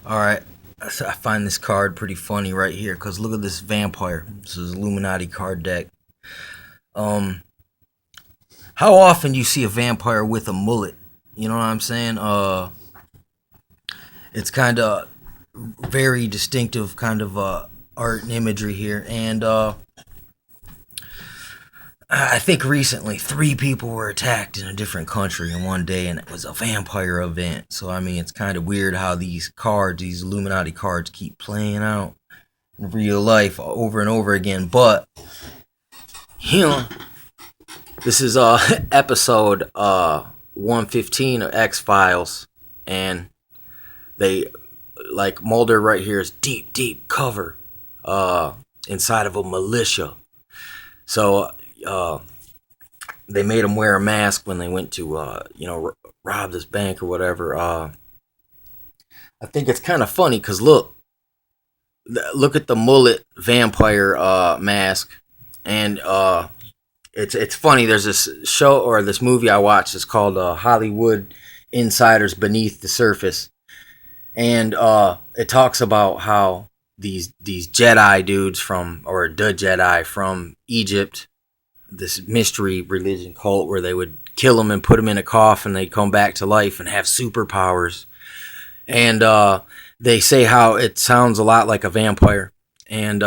All right. So I find this card pretty funny right here because look at this vampire. This is Illuminati card deck. Um, how often you see a vampire with a mullet? You know what I'm saying? It's kind of very distinctive kind of art and imagery here, and I think recently 3 people were attacked in a different country in one day, and it was a vampire event. So I mean, it's kind of weird how these cards, these Illuminati cards, keep playing out in real life over and over again. But him, this is episode 115 of X Files, and they like Mulder right here is deep cover inside of a militia. So uh, they made him wear a mask when they went to rob this bank or whatever. I think it's kind of funny because look at the mullet vampire mask, and it's funny. There's this show or this movie I watched. It's called Hollywood Insiders Beneath the Surface, and it talks about how these Jedi dudes from or the Jedi from Egypt, this mystery religion cult where they would kill them and put them in a coffin, they'd come back to life and have superpowers, and they say how it sounds a lot like a vampire. And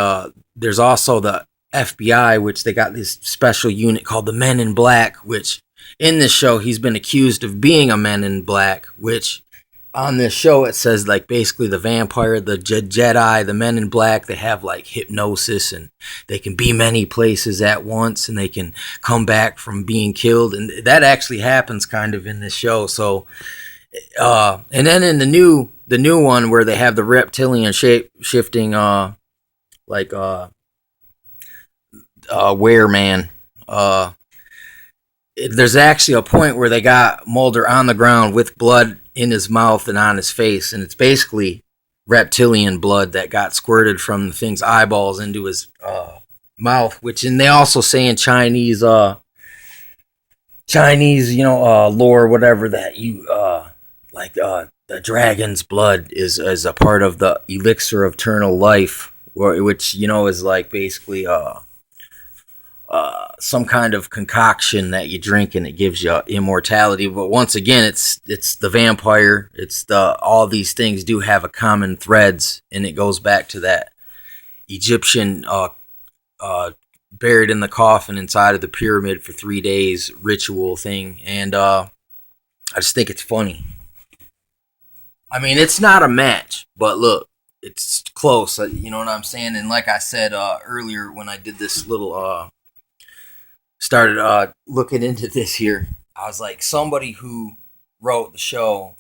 there's also the FBI, which they got this special unit called the Men in Black, which in this show he's been accused of being a Men in Black, which on this show it says like basically the vampire, the Jedi, the Men in Black, they have like hypnosis and they can be many places at once and they can come back from being killed, and that actually happens kind of in this show. So and then in the new one where they have the reptilian shape shifting like wereman, there's actually a point where they got Mulder on the ground with blood in his mouth and on his face, and it's basically reptilian blood that got squirted from the thing's eyeballs into his mouth. Which, and they also say in Chinese, lore, whatever, that you the dragon's blood is a part of the elixir of eternal life, which is like basically some kind of concoction that you drink and it gives you immortality. But once again, it's the vampire. It's the all these things do have a common threads, and it goes back to that Egyptian buried in the coffin inside of the pyramid for 3 days ritual thing. And I just think it's funny. I mean, it's not a match, but look, it's close. You know what I'm saying? And like I said earlier when I did this little started looking into this here, I was like, somebody who wrote the show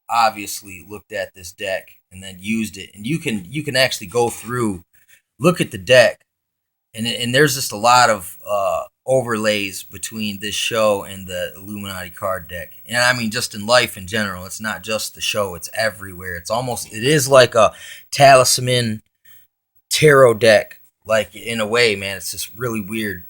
obviously looked at this deck and then used it. And you can actually go through, look at the deck, and there's just a lot of overlays between this show and the Illuminati card deck. And I mean, just in life in general, it's not just the show; it's everywhere. It is like a talisman tarot deck, like in a way, man. It's just really weird.